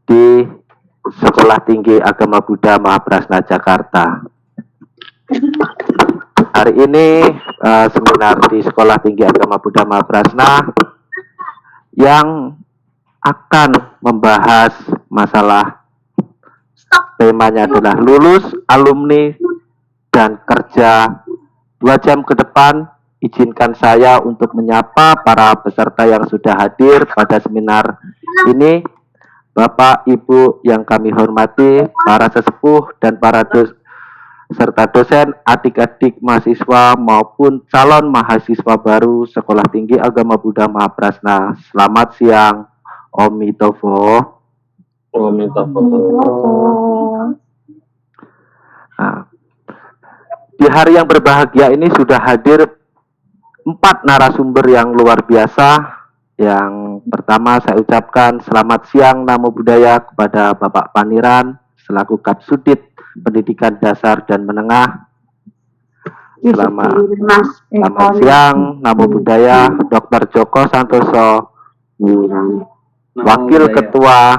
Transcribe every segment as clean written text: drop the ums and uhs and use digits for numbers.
di Sekolah Tinggi Agama Buddha Mahaprasna Jakarta. Hari ini seminar di Sekolah Tinggi Agama Buddha Mahaprasna yang akan membahas masalah temanya adalah lulus, alumni, dan kerja 2 jam ke depan. Izinkan saya untuk menyapa para peserta yang sudah hadir pada seminar ini. Bapak, Ibu yang kami hormati, para sesepuh dan para serta dosen, adik-adik mahasiswa maupun calon mahasiswa baru Sekolah Tinggi Agama Buddha Mahaprasna. Selamat siang. Omitofo. Nah, di hari yang berbahagia ini sudah hadir 4 narasumber yang luar biasa. Yang pertama saya ucapkan selamat siang Namo Buddhaya kepada Bapak Paniran selaku Kapsudit Pendidikan Dasar dan Menengah. Selamat siang Namo Buddhaya Dr. Joko Santoso, Wakil Ketua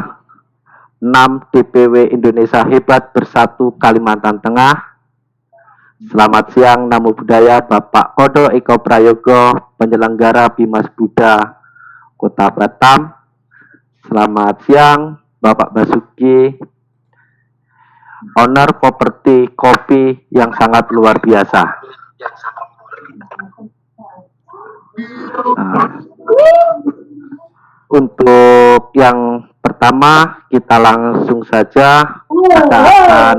6 DPW Indonesia Hebat Bersatu Kalimantan Tengah. Selamat siang Namo Buddhaya Bapak Kodo Eko Prayogo, penyelenggara Bimas Buddha Kota Batam. Selamat siang Bapak Basuki, owner properti kopi yang sangat luar biasa. Untuk yang pertama, kita langsung saja akan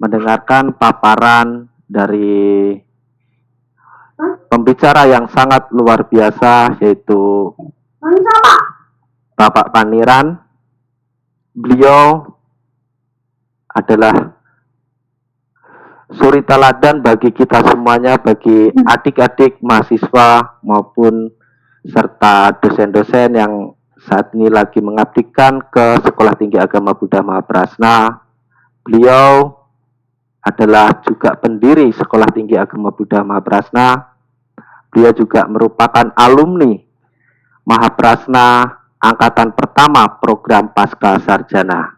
mendengarkan paparan dari pembicara yang sangat luar biasa, yaitu Bapak Paniran. Beliau adalah suri teladan bagi kita semuanya, bagi adik-adik mahasiswa maupun serta dosen-dosen yang saat ini lagi mengabdikan ke Sekolah Tinggi Agama Buddha Mahaprasna. Beliau adalah juga pendiri Sekolah Tinggi Agama Buddha Mahaprasna. Beliau juga merupakan alumni Mahaprasna angkatan pertama program Pasca Sarjana.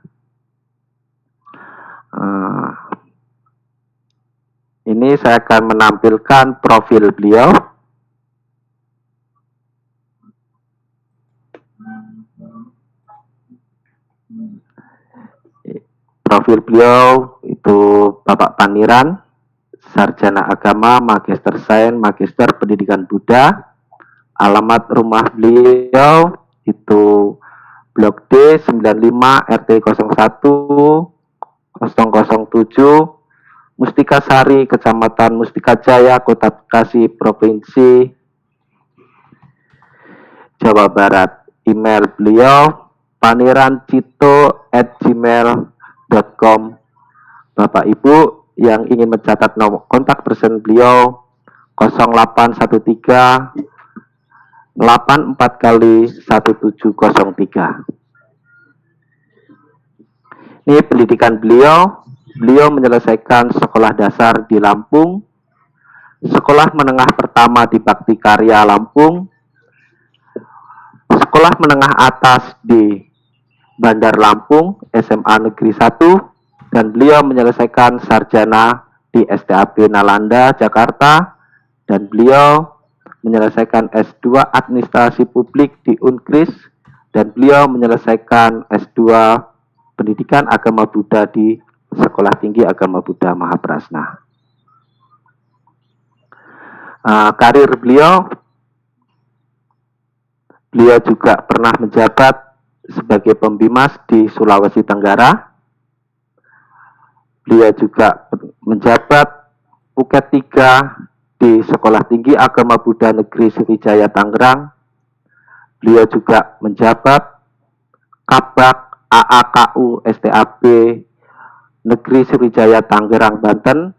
Ini saya akan menampilkan profil beliau. Profil beliau itu Bapak Paniran, sarjana agama, magister sains, magister pendidikan Buddha. Alamat rumah beliau itu Blok D 95 RT 01 007 Mustika Sari, Kecamatan Mustika Jaya, Kota Bekasi, Provinsi Jawa Barat. Email beliau panirancito@gmail.com. Bapak Ibu yang ingin mencatat nomor kontak person beliau 0813 84 kali 1703. Ini pendidikan beliau. Beliau menyelesaikan sekolah dasar di Lampung, sekolah menengah pertama di Bakti Karya Lampung, sekolah menengah atas di Bandar Lampung, SMA Negeri 1, dan beliau menyelesaikan sarjana di STAB Nalanda, Jakarta, dan beliau menyelesaikan S2 Administrasi Publik di Unkris, dan beliau menyelesaikan S2 Pendidikan Agama Buddha di Sekolah Tinggi Agama Buddha Mahaprasna. Karir beliau juga pernah menjabat sebagai pembimas di Sulawesi Tenggara. Beliau juga menjabat Uket 3 di Sekolah Tinggi Agama Buddha Negeri Sriwijaya Tangerang. Beliau juga menjabat Kabak AAKU STAB Negeri Sriwijaya Tangerang, Banten.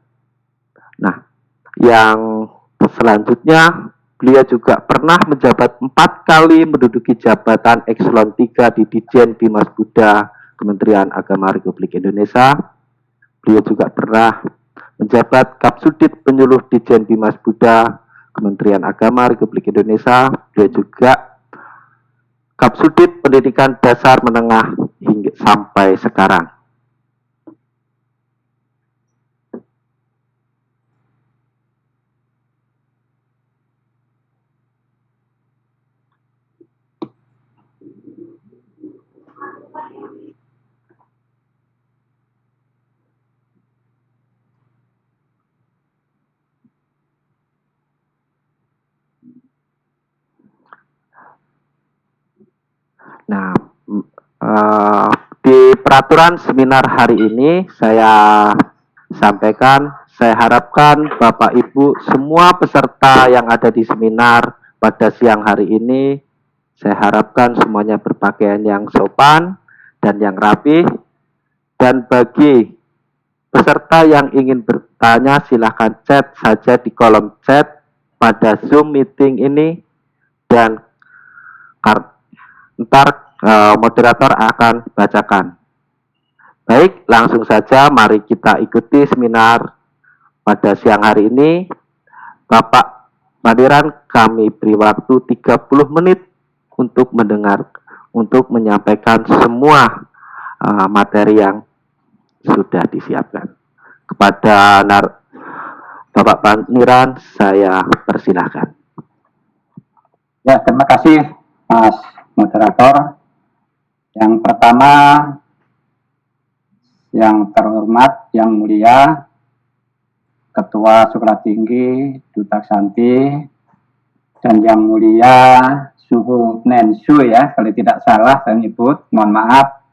Nah, yang selanjutnya beliau juga pernah menjabat 4 kali menduduki jabatan Ekselon 3 di Ditjen Bimas Buddha Kementerian Agama Republik Indonesia. Beliau juga pernah menjabat Kapsudit Penyuluh Ditjen Bimas Buddha Kementerian Agama Republik Indonesia. Beliau juga Kapsudit Pendidikan Dasar Menengah hingga sampai sekarang. Nah, di peraturan seminar hari ini saya sampaikan, saya harapkan Bapak Ibu semua peserta yang ada di seminar pada siang hari ini, saya harapkan semuanya berpakaian yang sopan dan yang rapi. Dan bagi peserta yang ingin bertanya, silahkan chat saja di kolom chat pada Zoom meeting ini, dan ntar moderator akan bacakan. Baik, langsung saja mari kita ikuti seminar pada siang hari ini. Bapak Madiran, kami beri waktu 30 menit untuk menyampaikan semua materi yang sudah disiapkan. Kepada Bapak Madiran, saya persilahkan. Ya, terima kasih Mas Moderator. Yang pertama, yang terhormat, yang mulia, Ketua Sekolah Tinggi Duta Santi, dan yang mulia Suhu Nensu ya, kalau tidak salah saya nyebut, mohon maaf,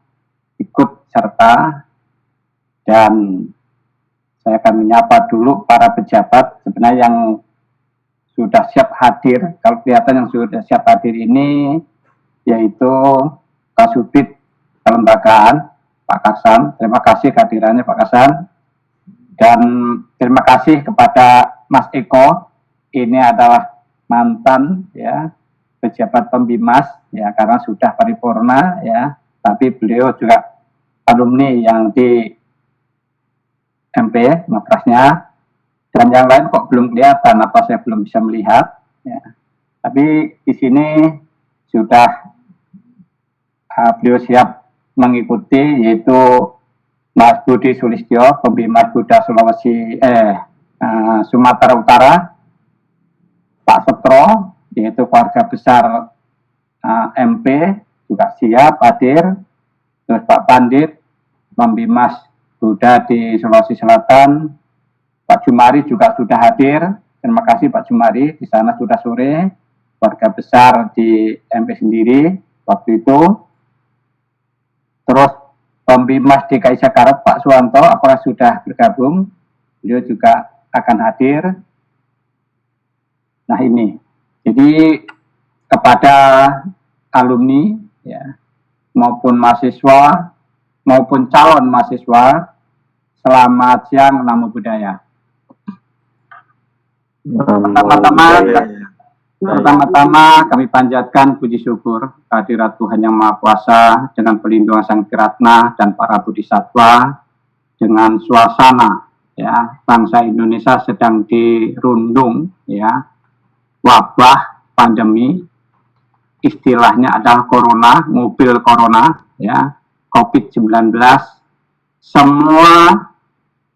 ikut serta, dan saya akan menyapa dulu para pejabat sebenarnya yang sudah siap hadir. Kalau kelihatan yang sudah siap hadir ini yaitu Kasubdit Kelembagaan Pak Kasan. Terima kasih kehadirannya Pak Kasan, dan terima kasih kepada Mas Eko. Ini adalah mantan ya pejabat pembimas ya, karena sudah paripurna ya, tapi beliau juga alumni yang di MP madrasnya, dan yang lain kok belum kelihatan apa saya belum bisa melihat ya. Tapi di sini sudah beliau siap mengikuti, yaitu Mas Budi Sulistyo, Pembimas Buddha Sulawesi Sumatera Utara, Pak Setro, yaitu keluarga besar MP juga siap hadir, terus Pak Pandit, Pembimas Buddha di Sulawesi Selatan, Pak Jumari juga sudah hadir. Terima kasih Pak Jumari, di sana sudah sore, keluarga besar di MP sendiri waktu itu. Terus Pembimas DKI Jakarta Pak Suwanto, apakah sudah bergabung? Beliau juga akan hadir. Nah ini, jadi kepada alumni ya, maupun mahasiswa maupun calon mahasiswa, selamat siang, namo buddhaya. Pertama-tama kami panjatkan puji syukur kehadirat Tuhan Yang Maha Kuasa dengan perlindungan Sang Tiratna dan para bodhisatwa, dengan suasana ya bangsa Indonesia sedang dirundung ya wabah pandemi, istilahnya adalah corona, mobil corona ya, COVID-19. Semua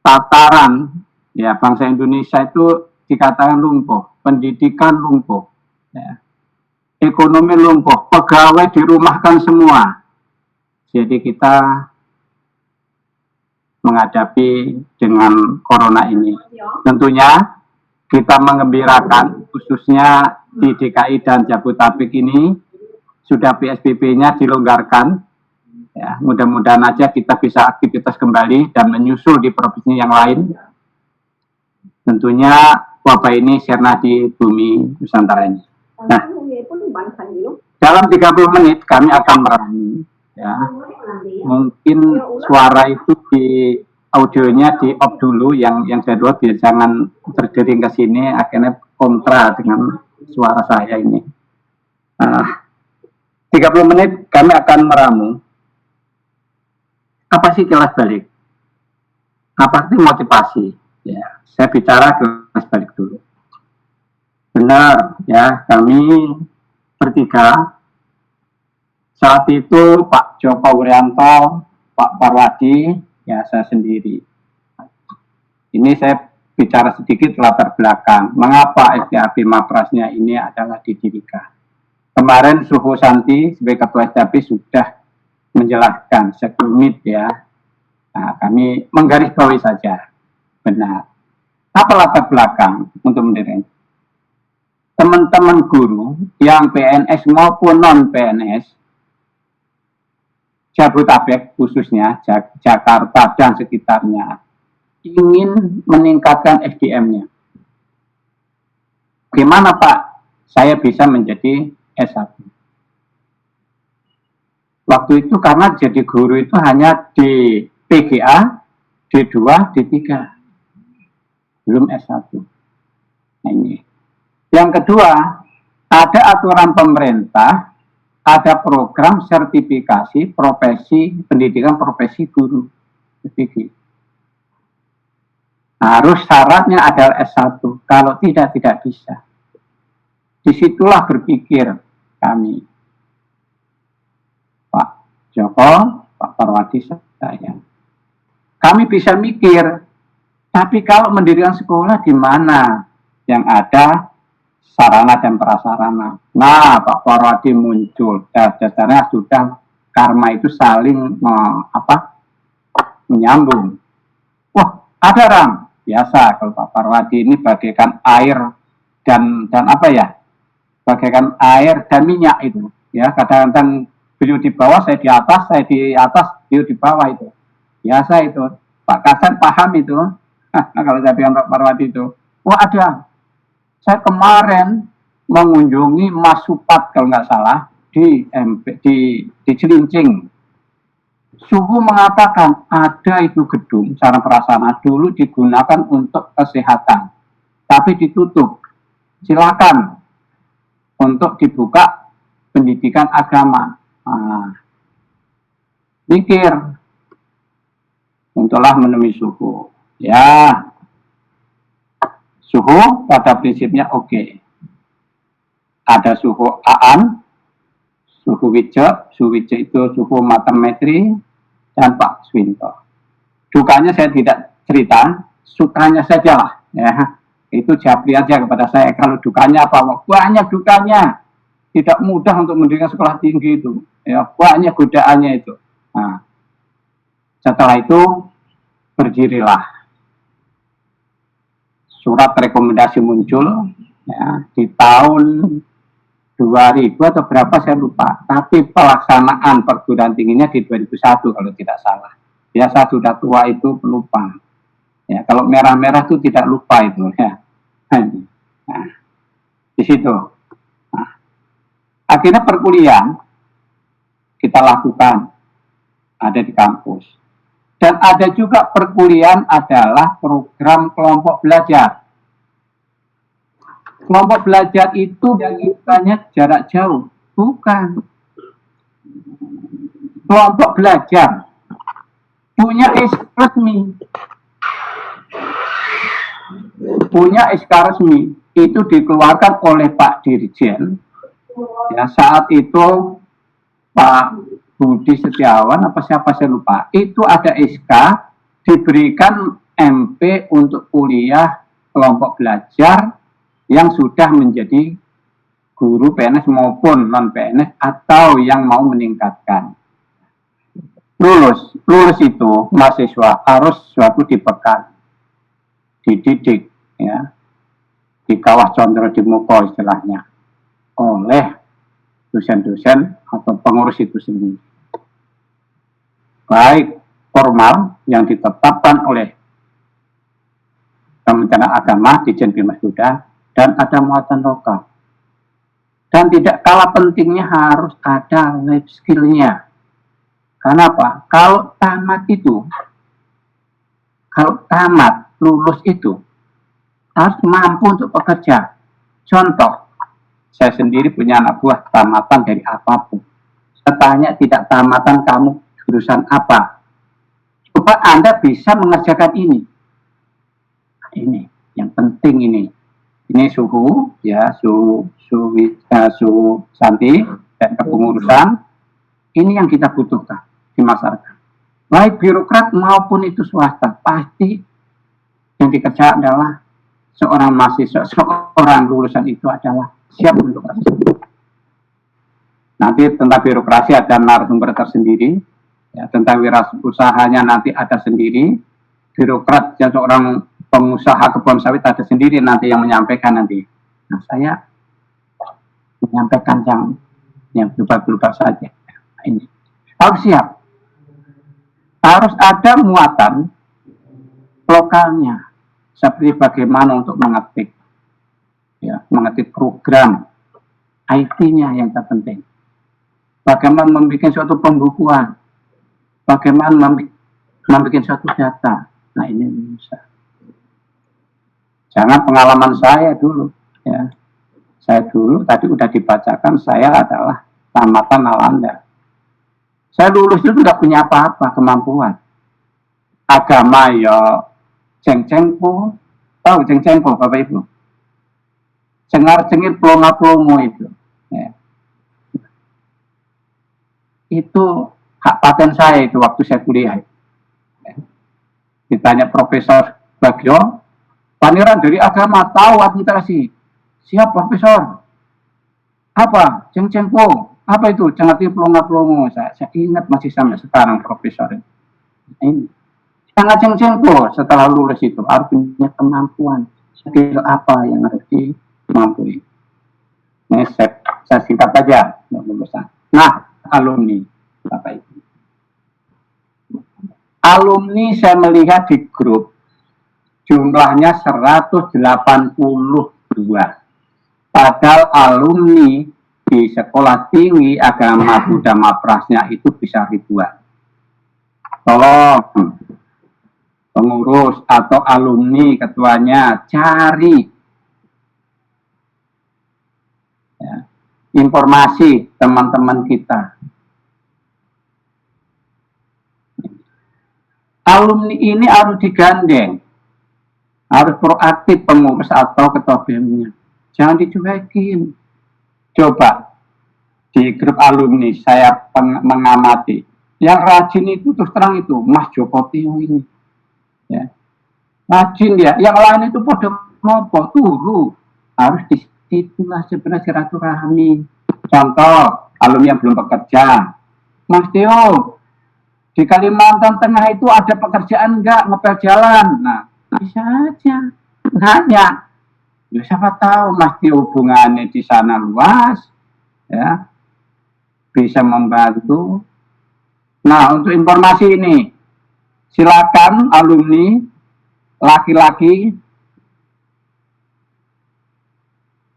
tataran ya bangsa Indonesia itu dikatakan lumpuh, pendidikan lumpuh, ya. Ekonomi lumpuh, pegawai dirumahkan semua. Jadi kita menghadapi dengan corona ini. Tentunya kita mengembirakan, khususnya di DKI dan Jabodetabek ini sudah PSBB-nya dilonggarkan. Ya, mudah-mudahan aja kita bisa aktivitas kembali dan menyusul di provinsi yang lain. Tentunya wabah ini sirna di bumi Nusantara ini. Nah, dalam 30 menit kami akan merangi ya. Mungkin suara itu di audionya di off dulu, yang kedua biar jangan berdering ke sini akhirnya kontra dengan suara saya ini. 30 menit kami akan meramu apa sih kilas balik, apa sih motivasi ya. Saya bicara kilas balik dulu. Benar ya, kami bertiga Saat itu Pak Joko Wuryanto, Pak Parwadi, ya saya sendiri. Ini saya bicara sedikit latar belakang. Mengapa STAB Maprasnya ini adalah didirikan. Kemarin Suhu Santi sebagai Ketua STAB sudah menjelaskan sekelumit ya. Nah, kami menggarisbawahi saja. Benar. Apa latar belakang untuk mendirikan? Teman-teman guru yang PNS maupun non-PNS, Jabodetabek khususnya, Jakarta dan sekitarnya, ingin meningkatkan SDM-nya. Gimana Pak? Saya bisa menjadi S1. Waktu itu karena jadi guru itu hanya di PGA, D2, D3. Belum S1. Nah, ini. Yang kedua, ada aturan pemerintah, ada program sertifikasi profesi, pendidikan profesi guru. Harus syaratnya adalah S1. Kalau tidak bisa. Disitulah berpikir kami. Pak Joko, Pak Parwadi, saya. Kami bisa mikir, tapi kalau mendirikan sekolah di mana yang ada sarana dan prasarana. Nah, Pak Parwadi muncul. Dasarnya sudah karma itu saling menyambung. Wah, ada Ram. Biasa kalau Pak Parwadi ini bagaikan air dan apa ya? Bagaikan air dan minyak itu. Ya, kadang-kadang beliau di bawah, saya di atas, beliau di bawah itu. Biasa itu. Pak Kasan paham itu. Kalau saya bilang Pak Parwadi itu. Wah, ada. Saya kemarin mengunjungi Mas Supat kalau nggak salah di Cilincing. Suhu mengatakan ada itu gedung sarana prasarana dulu digunakan untuk kesehatan, tapi ditutup. Silakan untuk dibuka pendidikan agama. Nah, mikir, untunglah menemui Suhu. Ya, Suhu pada prinsipnya oke. Ada Suhu Aan, Suhu Wice itu Suhu Matermetri, dan Pak Swinto. Dukanya saya tidak cerita, sukanya saja lah. Ya. Itu japri aja kepada saya. Kalau dukanya apa? Banyak dukanya. Tidak mudah untuk mendirikan sekolah tinggi itu. Ya, banyak godaannya itu. Nah, setelah itu berdirilah. Surat rekomendasi muncul ya, di tahun 2000 atau berapa saya lupa. Tapi pelaksanaan perguruan tingginya di 2001 kalau tidak salah. Biasa sudah tua itu pelupa. Ya, kalau merah-merah itu tidak lupa itu ya. Nah, di situ. Nah, akhirnya perkuliahan kita lakukan ada di kampus. Dan ada juga perkuliahan adalah program kelompok belajar. Kelompok belajar itu bukannya jarak jauh, bukan. Kelompok belajar punya SK resmi. Punya SK resmi itu dikeluarkan oleh Pak Dirjen. Ya, saat itu Pak Budi Setiawan apa siapa saya lupa. Itu ada SK diberikan MP untuk kuliah kelompok belajar yang sudah menjadi guru PNS maupun non-PNS atau yang mau meningkatkan. Lulus itu mahasiswa harus suatu dipekan, dididik, ya, di kawah condro di muko istilahnya, oleh dosen-dosen atau pengurus itu sendiri. Baik formal yang ditetapkan oleh Kementerian Agama, Ditjen Bimas Buddha, dan ada muatan lokal. Dan tidak kalah pentingnya harus ada life skill-nya. Kenapa? Kalau tamat, lulus itu, harus mampu untuk bekerja. Contoh, saya sendiri punya anak buah tamatan dari apapun. Saya tanya tidak tamatan kamu jurusan apa? Coba Anda bisa mengerjakan ini. Ini, yang penting ini. Ini Suhu, ya, Suhu Santi dan kepengurusan. Ini yang kita butuhkan di masyarakat. Baik birokrat maupun itu swasta, pasti yang dikerjakan adalah seorang mahasiswa, seorang lulusan itu adalah siap untuk kerja. Nanti tentang birokrasi ada narasumber tersendiri, ya, tentang wirausaha nanti ada sendiri, birokrat yang seorang pengusaha kebun sawit ada sendiri nanti yang menyampaikan nanti. Nah, saya menyampaikan yang berubah-ubah saja. Nah, ini harus siap, harus ada muatan lokalnya, seperti bagaimana untuk mengetik, ya, mengetik program IT-nya yang terpenting. Bagaimana membuat suatu pembukuan, bagaimana membuat suatu data. Nah, ini bisa. Jangan pengalaman saya dulu, ya. Saya dulu tadi udah dibacakan, saya adalah tamatan Nalanda. Saya lulus itu nggak punya apa-apa kemampuan. Agama ya ceng-cengpo, tahu ceng-cengpo Bapak Ibu? Cengar-cengir plonga-plongo itu. Ya. Itu hak paten saya itu waktu saya kuliah. Ya. Ditanya Profesor Bagio, Pangeran dari agama tahu administrasi. Siap Profesor. Apa? Ceng-cengpo. Apa itu? Cengar-cengir plonga-plongo. Saya ingat masih sampai sekarang Profesor. Ini. Sangat ceng-cengpo setelah lulus itu harus punya kemampuan. Skill apa yang harus dimampu. Nah, saya singkat saja lulusan. Nah, alumni Bapak Ibu. Alumni saya melihat di grup jumlahnya 182. Padahal alumni di sekolah tinggi agama Buddha Maprasnya itu bisa ribuan. Tolong pengurus atau alumni ketuanya cari, ya, informasi teman-teman kita. Alumni ini harus digandeng, harus proaktif pengurus atau ketua BEM-nya. Jangan dicuekin. Coba di grup alumni saya mengamati, yang rajin itu terus terang itu Mas Joko Tio ini, ya, rajin dia. Yang lain itu pada ngopo turu, harus disitulah sebenarnya silaturahmi. Contoh alumni yang belum bekerja, Mas Tio, di Kalimantan Tengah itu ada pekerjaan enggak ngepel jalan? Nah, bisa aja nanya. Ya, siapa tahu Mas Tio hubungannya di sana luas, ya, bisa membantu. Nah, untuk informasi ini, silakan alumni laki-laki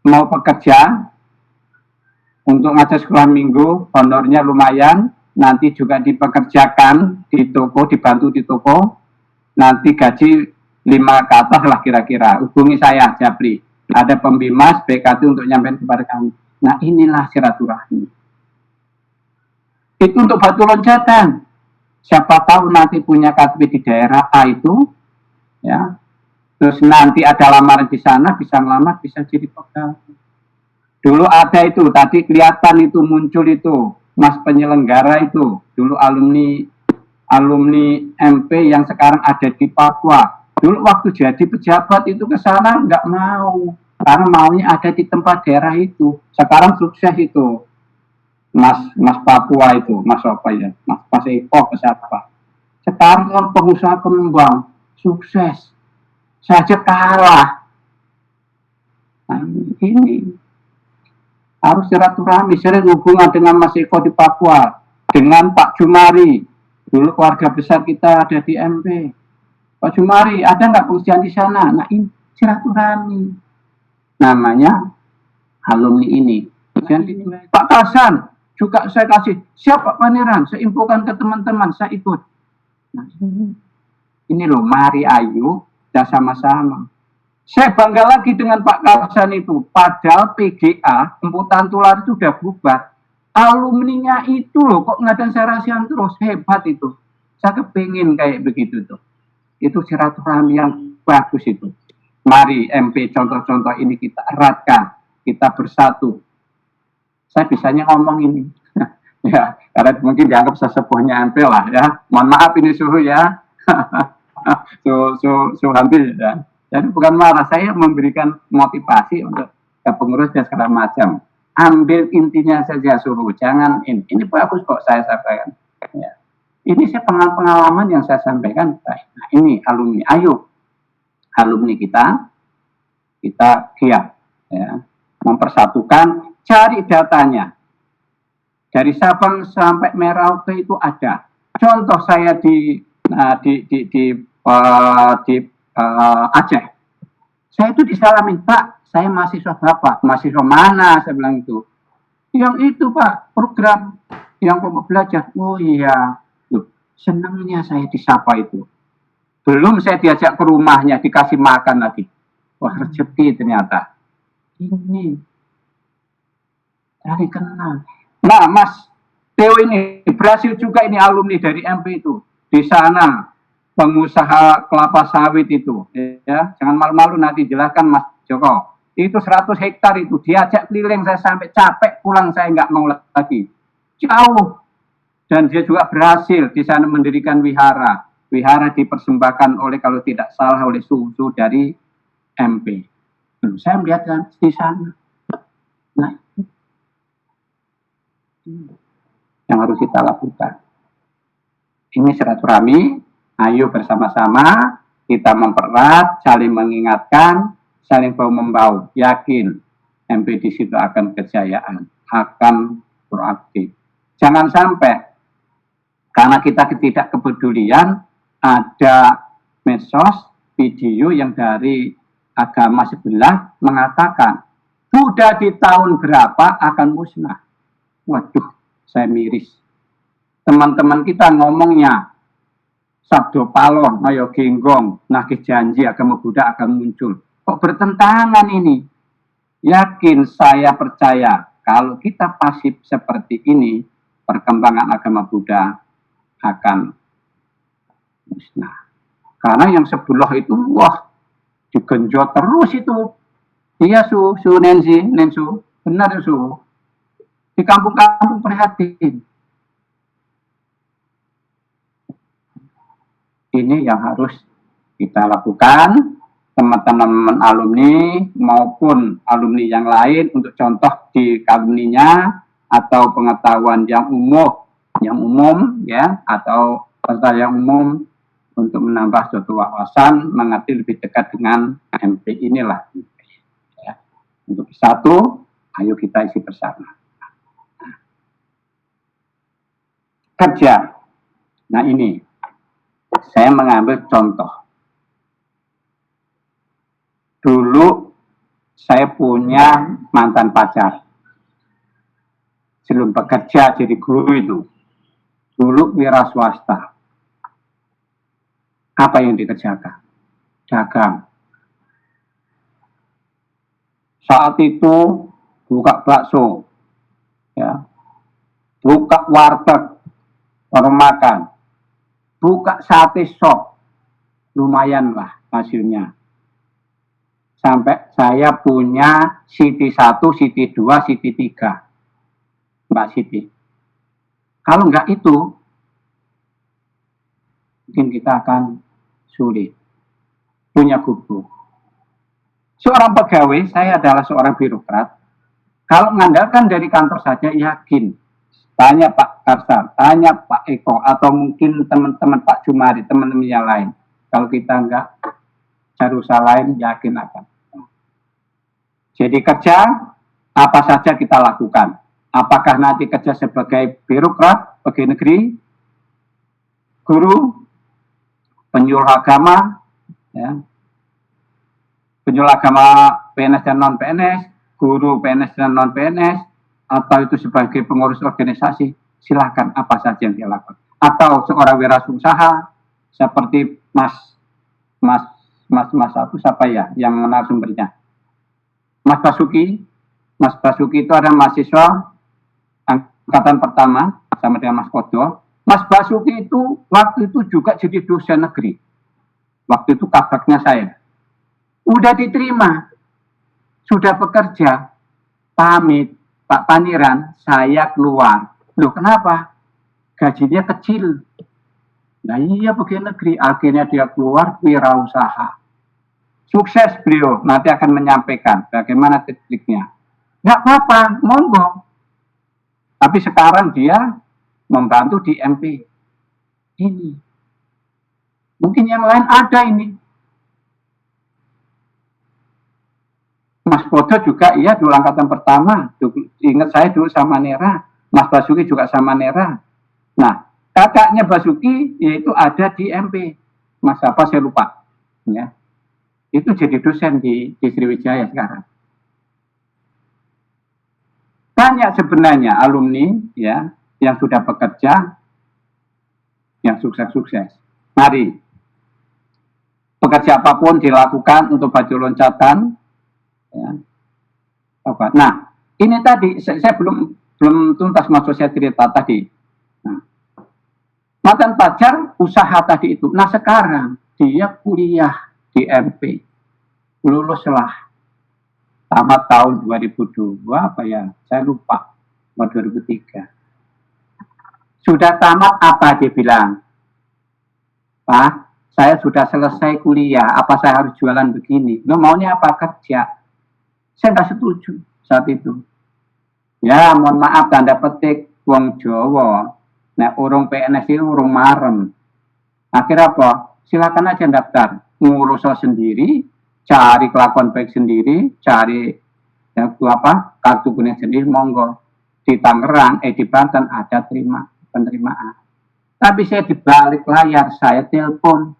mau bekerja untuk ngajar sekolah minggu, honornya lumayan. Nanti juga dipekerjakan di toko, dibantu di toko. Nanti gaji 5 ke atas lah kira-kira. Hubungi saya, Japri. Ada pembimas BKT untuk nyampein kepada kami. Nah, inilah silaturahmi. Itu untuk batu loncatan. Siapa tahu nanti punya KTP di daerah A itu, ya. Terus nanti ada lamaran di sana, bisa ngelamar, bisa jadi pegawai. Dulu ada itu, tadi kelihatan itu muncul itu, Mas penyelenggara itu, dulu alumni MP yang sekarang ada di Papua. Dulu waktu jadi pejabat itu ke sana nggak mau, karena maunya ada di tempat daerah itu. Sekarang sukses itu, Mas Papua itu, Mas apa ya, Mas Eko ke siapa. Sekarang kan pengusaha pengembang, sukses. Saja kalah. Nah, ini harus silaturahmi, sering hubungan dengan Mas Eko di Papua, dengan Pak Jumari, dulu keluarga besar kita ada di MP. Pak Jumari, ada nggak pengusian di sana? Nah, ini silaturahmi. Namanya alumni ini. Pak Kasan, juga saya kasih. Siapa Pak Pangeran? Saya infokan ke teman-teman, saya ikut. Nah, ini loh, mari ayo, kita sama-sama. Saya bangga lagi dengan Pak Kasan itu. Padahal PGA, Emputan Tular itu sudah bubar. Alumninya itu loh, kok ngadain serasian terus. Hebat itu. Saya kepingin kayak begitu tuh. Itu silaturahmi yang bagus itu. Mari MP contoh-contoh ini kita eratkan. Kita bersatu. Saya bisanya ngomong ini. Ya, karena mungkin dianggap sesepuhnya MP lah ya. Mohon maaf ini suhu ya. Suhu hampir ya. Jadi bukan marah, saya memberikan motivasi untuk ke pengurus dan segala macam. Ambil intinya saja suhu, jangan ini. Ini bagus kok saya sampaikan. Ya. Ini saya pengalaman yang saya sampaikan. Nah, ini alumni. Ayo, alumni kita giat ya, mempersatukan, cari datanya. Dari Sabang sampai Merauke itu ada. Contoh saya di Aceh. Saya itu disalamin, Pak, saya mahasiswa Bapak. Mahasiswa mana? Saya bilang itu. Yang itu, Pak, program yang kelompok belajar. Oh iya. Loh, senangnya saya disapa itu. Belum saya diajak ke rumahnya, dikasih makan lagi. Wah, rezeki ternyata. Ini. Dari kenal. Nah, Mas Theo ini berhasil juga, ini alumni dari MP itu. Di sana pengusaha kelapa sawit itu, ya. Jangan malu-malu, nanti jelaskan Mas Joko. Itu 100 hektar itu, diajak keliling, saya sampai capek, pulang saya nggak mau lagi. Jauh. Dan dia juga berhasil di sana mendirikan wihara. Wihara dipersembahkan oleh, kalau tidak salah, oleh susu dari MP. Saya melihat di sana. Nah, yang harus kita lakukan. Ini silaturahmi, ayo bersama-sama kita mempererat, saling mengingatkan, saling bau-membau. Yakin MP di situ akan kejayaan, akan proaktif. Jangan sampai karena kita ketidakkepedulian, ada medsos, video yang dari agama sebelah mengatakan sudah di tahun berapa akan musnah. Waduh, saya miris. Teman-teman kita ngomongnya sabdo palon, ayo genggong, nagih janji agama Buddha akan muncul. Kok bertentangan ini? Yakin, saya percaya kalau kita pasif seperti ini, perkembangan agama Buddha akan musnah. Karena yang sebelah itu, wah, digenjot terus itu. Iya, Nensu, benar Su. Di kampung-kampung prihatin. Ini yang harus kita lakukan, teman-teman alumni maupun alumni yang lain, untuk contoh di alumninya atau pengetahuan yang umum ya, atau peserta yang umum, untuk menambah suatu wawasan, mengerti lebih dekat dengan MP inilah. Ya. Untuk satu, ayo kita isi bersama. Kerja. Nah, ini saya mengambil contoh. Dulu saya punya mantan pacar. Sebelum bekerja jadi guru itu. Dulu wira swasta. Apa yang dikerjakan? Dagang. Saat itu buka bakso. Ya. Buka warteg. Warung makan, buka sate shop, lumayan lah hasilnya. Sampai saya punya Siti 1, Siti 2, Siti 3, Mbak Siti. Kalau enggak itu, mungkin kita akan sulit. Punya gubuk. Seorang pegawai, saya adalah seorang birokrat. Kalau mengandalkan dari kantor saja, yakin. Tanya Pak Karsar, tanya Pak Eko, atau mungkin teman-teman Pak Jumari, teman-teman yang lain. Kalau kita enggak cari usaha lain, yakin akan. Jadi kerja, apa saja kita lakukan. Apakah nanti kerja sebagai birokrat, pegawai negeri, guru, penyuluh agama, ya, penyuluh agama PNS dan non-PNS, guru PNS dan non-PNS, atau itu sebagai pengurus organisasi, silahkan apa saja yang dia lakukan. Atau seorang wirausaha seperti Mas satu siapa ya yang narasumbernya? Mas Basuki. Mas Basuki itu ada mahasiswa angkatan pertama sama dengan Mas Kodo. Mas Basuki itu waktu itu juga jadi dosen negeri. Waktu itu kabaknya saya. Udah diterima, sudah bekerja, pamit. Pak Paniran, saya keluar. Loh kenapa? Gajinya kecil. Nah iya pegawai negeri, akhirnya dia keluar wirausaha. Sukses beliau, nanti akan menyampaikan bagaimana tekniknya. Nggak apa-apa, monggo. Tapi sekarang dia membantu di MP. Ini. Mungkin yang lain ada ini. Mas Bodo juga, iya dulu angkatan pertama. Ingat saya dulu sama Nera. Mas Basuki juga sama Nera. Nah, kakaknya Basuki yaitu ada di MP. Mas apa saya lupa. Ya. Itu jadi dosen di Sriwijaya sekarang. Banyak sebenarnya alumni ya yang sudah bekerja, yang sukses-sukses. Mari, bekerja apapun dilakukan untuk baju loncatan. Ya. Nah, ini tadi saya belum tuntas masuk saya cerita tadi. Nah, Matan Pajar usaha tadi itu. Nah sekarang dia kuliah di MP, luluslah tamat tahun 2002 apa ya, saya lupa, 2003. Sudah tamat apa dia bilang? Pak, saya sudah selesai kuliah, apa saya harus jualan begini? Lo maunya apa? Kerja. Saya nggak setuju saat itu. Ya, mohon maaf tanda petik, wong Jawa. Nah, urung PNS itu urung marem. Akhirnya apa? Silakan aja daftar, ngurus sendiri, cari kelakuan baik sendiri, cari ya, kartu kuning sendiri, monggo. Di Tangerang, di Banten ada penerimaan. Tapi saya di balik layar, saya telepon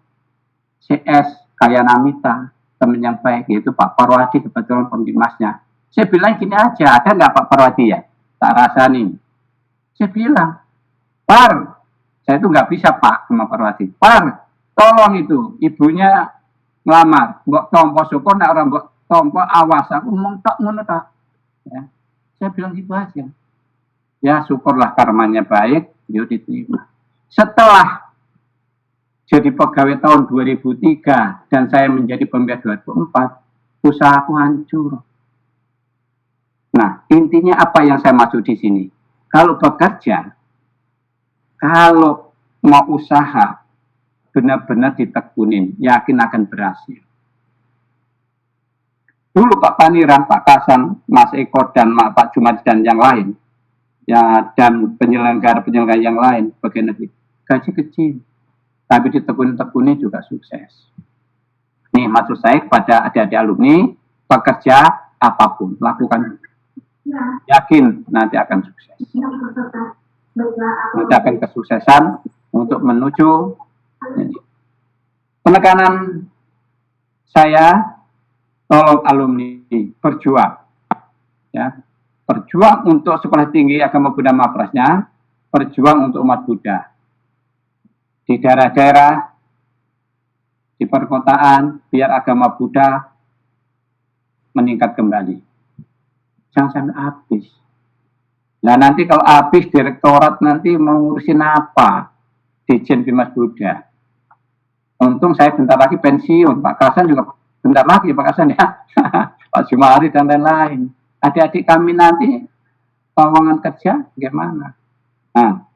CS Kayanamita, teman yang baik, yaitu Pak Parwadi, kebetulan pembimasnya. Saya bilang gini aja, ada nggak Pak Parwadi ya? Tak rasa nih. Saya bilang, Par, saya itu nggak bisa Pak sama Parwadi. Par, tolong itu, ibunya ngelamar. Mbok tompo syukur, nak orang mbok tompo awas. Aku ngomong tak ngono tak. Ya. Saya bilang gitu aja. Ya syukurlah karmanya baik, dia diterima. Setelah jadi pegawai tahun 2003 dan saya menjadi pembiayaan 2004, usahaku hancur. Nah, intinya apa yang saya maksud di sini? Kalau bekerja, kalau mau usaha, benar-benar ditekunin, yakin akan berhasil. Dulu Pak Paniran, Pak Kasan, Mas Eko, dan Pak Jumat dan yang lain, ya dan penyelenggara yang lain, bagian negeri, gaji kecil, tapi ditekuni juga sukses. Nih maksud saya kepada adik-adik alumni, pekerja apapun, lakukan, yakin nanti akan sukses. Nanti akan kesuksesan untuk menuju penekanan saya, tolong alumni berjuang, ya, berjuang untuk sekolah tinggi agama Buddha Maprasnya, berjuang untuk umat Buddha di daerah-daerah, di perkotaan, biar agama Buddha meningkat kembali. Jangan sampai habis. Nah nanti kalau habis direktorat nanti mau ngurusin apa? Dijen Bimas Buddha. Untung saya bentar lagi pensiun, Pak Kasan juga bentar lagi Pak Kasan ya, Pak Jumari dan lain-lain. Adik-adik kami nanti lowongan kerja gimana? Nah,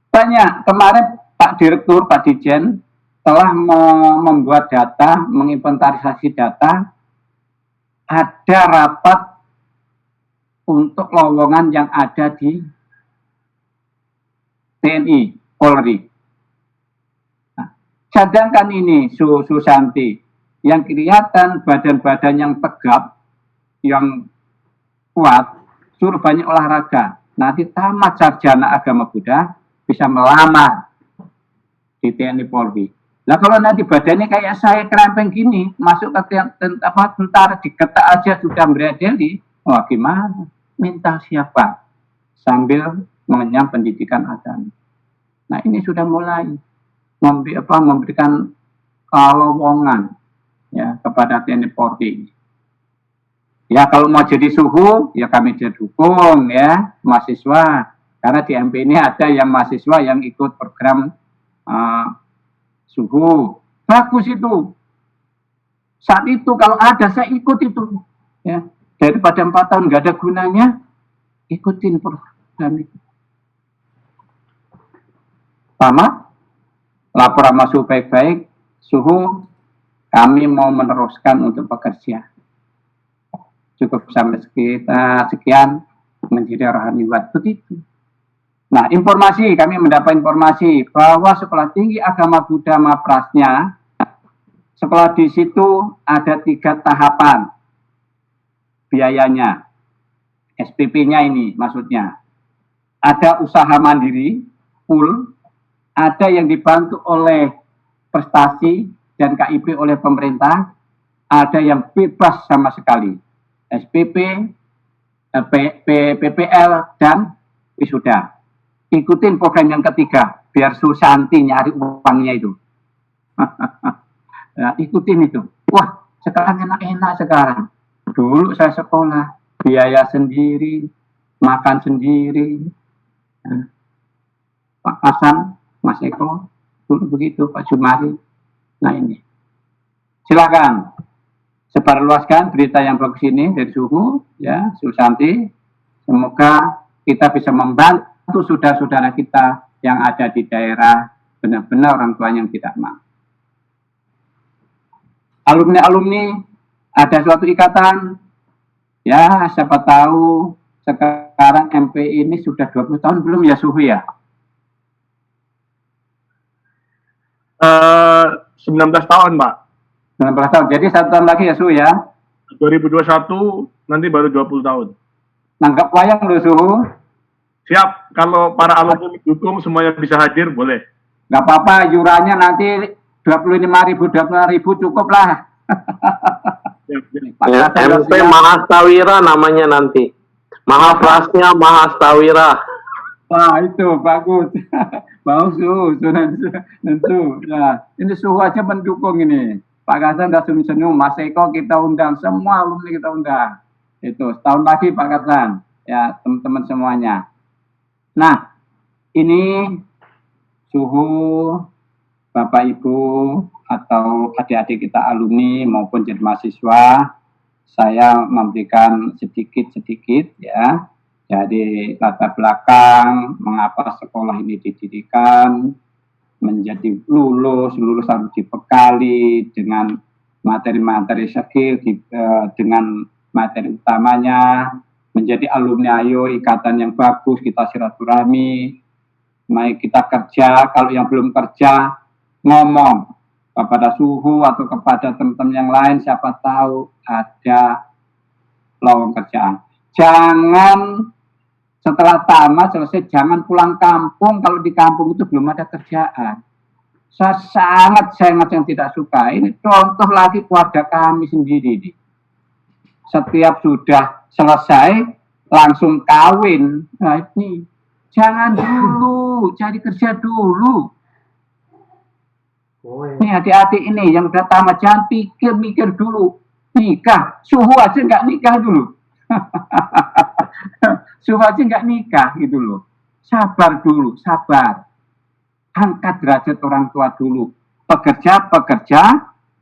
banyak kemarin Pak Direktur, Pak Dijen telah membuat data, menginventarisasi data, ada rapat untuk lowongan yang ada di TNI, Polri. Nah, cadangkan ini, Susanti, yang kelihatan badan-badan yang tegap, yang kuat, suruh banyak olahraga. Nanti tamat sarjana agama Buddha, bisa melamar di TNI Polri. Nah kalau nanti badannya kayak saya kerempeng gini, masuk ke tentara diketak aja sudah beradili, wah gimana? Minta siapa? Sambil mengenyam pendidikan agama. Nah ini sudah mulai memberikan lowongan ya kepada TNI Polri. Ya kalau mau jadi suhu ya kami dukung ya mahasiswa, karena di MP ini ada yang mahasiswa yang ikut program suhu, bagus itu. Saat itu kalau ada saya ikut itu ya, daripada 4 tahun nggak ada gunanya, ikutin Islamik. Sama, lapor sama suhu baik-baik, suhu kami mau meneruskan untuk bekerja. Cukup sampai sekian menjadi arahan liwat begitu. Nah, informasi, kami mendapat informasi bahwa Sekolah Tinggi Agama Buddha Maprasnya, sekolah di situ ada 3 tahapan biayanya, SPP-nya ini maksudnya. Ada usaha mandiri, full, ada yang dibantu oleh prestasi dan KIP oleh pemerintah, ada yang bebas sama sekali, SPP, PPL, dan wisuda. Ikutin program yang ketiga, biar Susanti nyari uangnya itu. Nah, ikutin itu. Wah, sekarang enak-enak sekarang. Dulu saya sekolah, biaya sendiri, makan sendiri. Pak Hasan, Mas Eko, dulu begitu, Pak Jumari. Nah ini, silakan sebarluaskan berita yang bagus ini dari Suhu, ya, Susanti. Semoga kita bisa membantu saudara-saudara kita yang ada di daerah, benar-benar orang tua yang tidak mampu. Alumni-alumni ada suatu ikatan, ya siapa tahu sekarang MP ini sudah 20 tahun belum ya Suhu ya? 19 tahun, Pak. 19 tahun, jadi 1 tahun lagi ya Suhu ya? 2021 nanti baru 20 tahun. Nanggap wayang loh Suhu. Siap, kalau para alumni mendukung semuanya bisa hadir, boleh. Nggak apa-apa, iurannya nanti 25.000 cukup lah. Ya, MP Mahastawira namanya nanti. Mahaprasnya Mahastawira. Wah itu bagus. Bagus Suhu, Suhu. Nah, ini Suhu aja mendukung ini. Pak Hasan udah senyum-senyum, Mas Eko kita undang, semua alumni kita undang. Itu, setahun lagi Pak Hasan. Ya, teman-teman semuanya. Nah, ini Suhu, Bapak Ibu, atau adik-adik kita alumni maupun jadi mahasiswa, saya memberikan sedikit-sedikit ya. Jadi latar belakang, mengapa sekolah ini didirikan, menjadi lulus harus dibekali dengan materi-materi skill, dengan materi utamanya, menjadi alumni ayo ikatan yang bagus, kita silaturahmi, mari kita kerja, kalau yang belum kerja, ngomong kepada Suhu atau kepada teman-teman yang lain, siapa tahu ada lowongan kerjaan. Jangan setelah tamat selesai, jangan pulang kampung kalau di kampung itu belum ada kerjaan. Saya sangat yang tidak suka. Ini contoh lagi keluarga kami sendiri. Setiap sudah selesai langsung kawin. Nah ini jangan dulu, cari kerja dulu. Ini adik-adik ini yang udah tamat, jangan mikir dulu nikah. Suhu aja nggak nikah dulu. Suhu aja nggak nikah gitu loh. Sabar dulu, sabar. Angkat derajat orang tua dulu. Pekerja,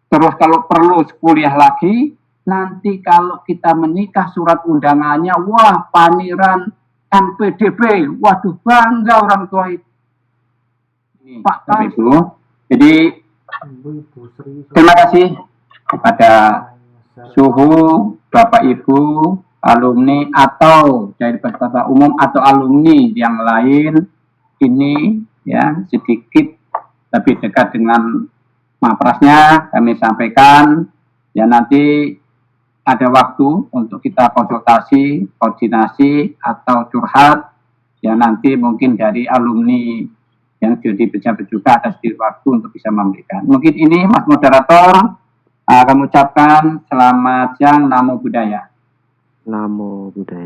terus kalau perlu kuliah lagi. Nanti kalau kita menikah surat undangannya, wah paniran MPDB, waduh bangga orang tua itu. Pak Ibu, jadi terima kasih kepada Suhu, Bapak Ibu, alumni atau dari peserta umum atau alumni yang lain ini ya sedikit lebih dekat dengan Maprasnya kami sampaikan ya nanti ada waktu untuk kita konsultasi, koordinasi, atau curhat, ya nanti mungkin dari alumni yang jadi pejabat juga ada sedikit waktu untuk bisa memberikan. Mungkin ini Mas Moderator, kami ucapkan selamat siang, Namo Buddhaya. Namo Buddhaya.